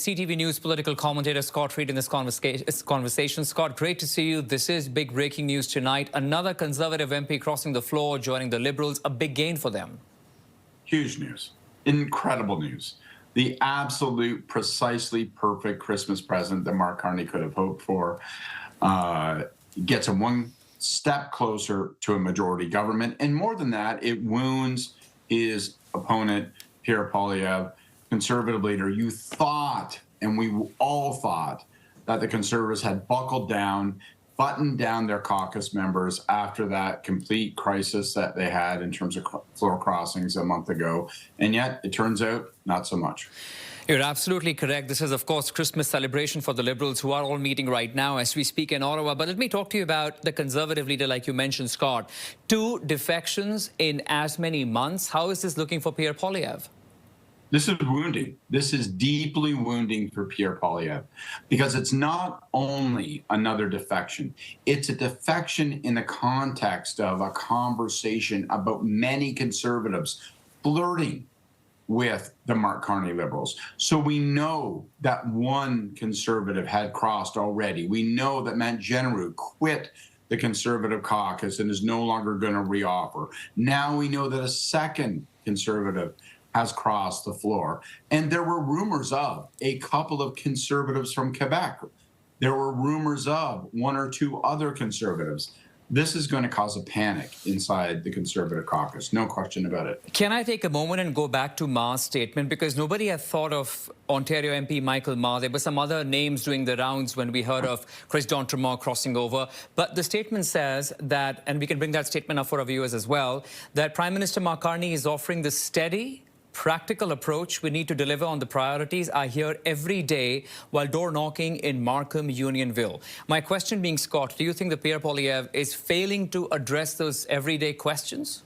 CTV News political commentator Scott Reid in this conversation. Scott, great to see you. This is big breaking news tonight. Another Conservative MP crossing the floor, joining the Liberals, a big gain for them. Huge news. Incredible news. The absolute, precisely perfect Christmas present that Mark Carney could have hoped for. Gets him one step closer to a majority government. And more than that, it wounds his opponent, Pierre Poilievre, Conservative leader. You thought, and we all thought, that the Conservatives had buckled down, buttoned down their caucus members after that complete crisis that they had in terms of floor crossings a month ago. And yet, it turns out, not so much. You're absolutely correct. This is, of course, Christmas celebration for the Liberals, who are all meeting right now as we speak in Ottawa. But let me talk to you about the Conservative leader, like you mentioned, Scott. 2 defections in as many months. How is this looking for Pierre Poilievre? This is wounding. This is deeply wounding for Pierre Poilievre, because it's not only another defection. It's a defection in the context of a conversation about many Conservatives flirting with the Mark Carney Liberals. So we know that one Conservative had crossed already. We know that Matt Genereux quit the Conservative caucus and is no longer going to reoffer. Now we know that a second Conservative has crossed the floor. And there were rumors of a couple of Conservatives from Quebec. There were rumors of 1 or 2 other Conservatives. This is going to cause a panic inside the Conservative caucus, no question about it. Can I take a moment and go back to Ma's statement? Because nobody had thought of Ontario MP Michael Ma. There were some other names doing the rounds when we heard of Chris D'Entremont crossing over. But the statement says that, and we can bring that statement up for our viewers as well, that Prime Minister Mark Carney is offering the steady, practical approach we need to deliver on the priorities I hear every day while door knocking in Markham, Unionville. My question being, Scott, do you think that Pierre Poilievre is failing to address those everyday questions?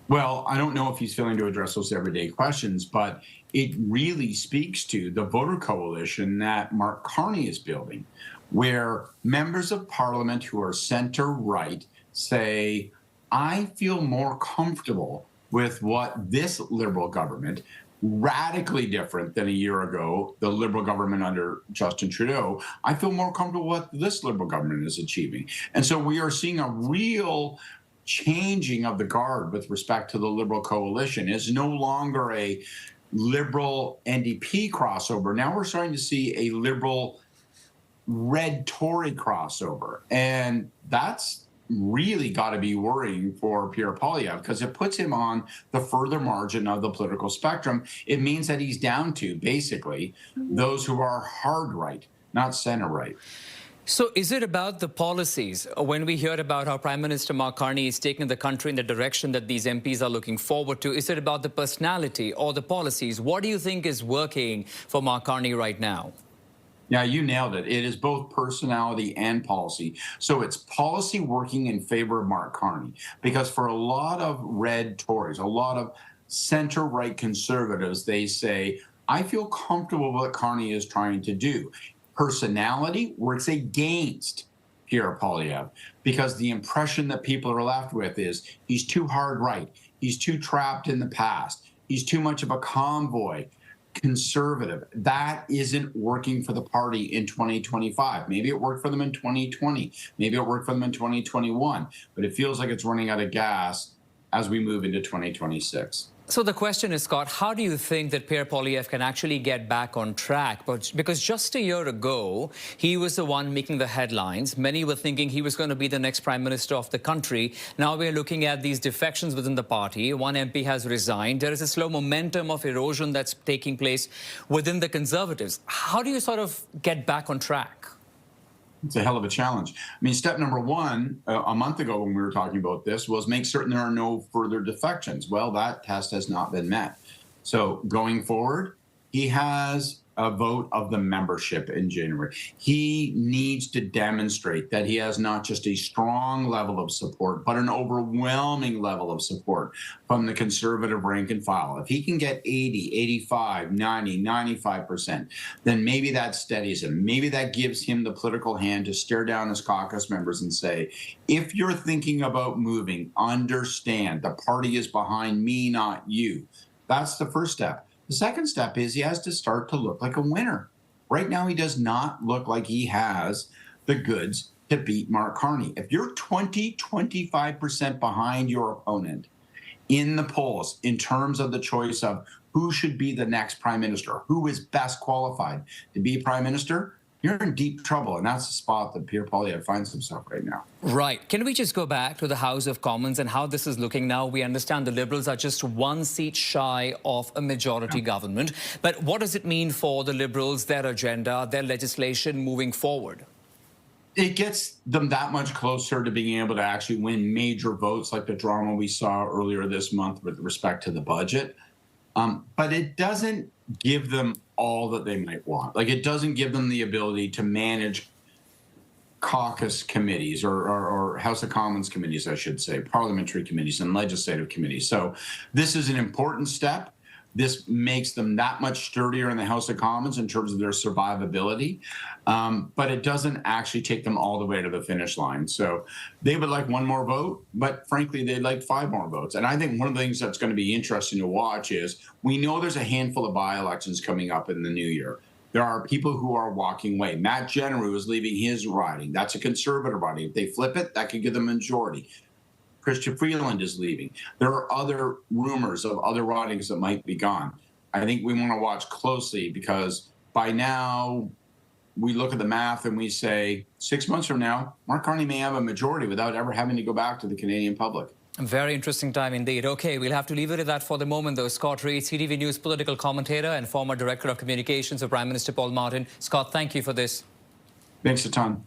Well, I don't know if he's failing to address those everyday questions, but it really speaks to the voter coalition that Mark Carney is building, where members of Parliament who are center-right say, I feel more comfortable with what this Liberal government, radically different than a year ago, the Liberal government under Justin Trudeau, I feel more comfortable with what this Liberal government is achieving. And so we are seeing a real changing of the guard with respect to the Liberal coalition. It's no longer a Liberal NDP crossover. Now we're starting to see a Liberal Red Tory crossover. And that's really got to be worrying for Pierre Poilievre, because it puts him on the further margin of the political spectrum. It means that he's down to, basically, those who are hard right, not center right. So is it about the policies? When we hear about how Prime Minister Mark Carney is taking the country in the direction that these MPs are looking forward to, is it about the personality or the policies? What do you think is working for Mark Carney right now? Yeah, you nailed it. It is both personality and policy. So it's policy working in favor of Mark Carney, because for a lot of red Tories, a lot of center-right Conservatives, they say, I feel comfortable with what Carney is trying to do. Personality works against Pierre Poilievre, because the impression that people are left with is he's too hard right. He's too trapped in the past. He's too much of a convoy Conservative. That isn't working for the party in 2025. Maybe it worked for them in 2020. Maybe it worked for them in 2021. But it feels like it's running out of gas as we move into 2026. So the question is, Scott, how do you think that Pierre Poilievre can actually get back on track? Because just a year ago, he was the one making the headlines. Many were thinking he was going to be the next prime minister of the country. Now we're looking at these defections within the party. One MP has resigned. There is a slow momentum of erosion that's taking place within the Conservatives. How do you sort of get back on track? It's a hell of a challenge. I mean, step number one, a month ago when we were talking about this, was make certain there are no further defections. Well, that test has not been met. So going forward, he has a vote of the membership in January. He needs to demonstrate that he has not just a strong level of support, but an overwhelming level of support from the Conservative rank and file. If he can get 80, 85, 90, 95%, then maybe that steadies him. Maybe that gives him the political hand to stare down his caucus members and say, if you're thinking about moving, understand the party is behind me, not you. That's the first step. The second step is he has to start to look like a winner. Right now, he does not look like he has the goods to beat Mark Carney. If you're 25% behind your opponent in the polls in terms of the choice of who should be the next prime minister, who is best qualified to be prime minister, you're in deep trouble. And that's the spot that Pierre Poilievre finds himself right now. Right. Can we just go back to the House of Commons and how this is looking now? We understand the Liberals are just one seat shy of a majority government. But what does it mean for the Liberals, their agenda, their legislation moving forward? It gets them that much closer to being able to actually win major votes like the drama we saw earlier this month with respect to the budget. But it doesn't give them all that they might want. Like, it doesn't give them the ability to manage caucus committees or House of Commons committees, I should say, parliamentary committees and legislative committees. So this is an important step. This makes them that much sturdier in the House of Commons in terms of their survivability. But it doesn't actually take them all the way to the finish line. So they would like one more vote, but frankly, they'd like 5 more votes. And I think one of the things that's going to be interesting to watch is we know there's a handful of by-elections coming up in the new year. There are people who are walking away. Matt Jenner is leaving his riding. That's a conservative riding. If they flip it, that could give them a majority. Christian Freeland is leaving. There are other rumors of other ridings that might be gone. I think we want to watch closely because by now we look at the math and we say 6 months from now, Mark Carney may have a majority without ever having to go back to the Canadian public. Very interesting time indeed. Okay, we'll have to leave it at that for the moment, though. Scott Reid, CTV News political commentator and former Director of Communications of Prime Minister Paul Martin. Scott, thank you for this. Thanks a ton.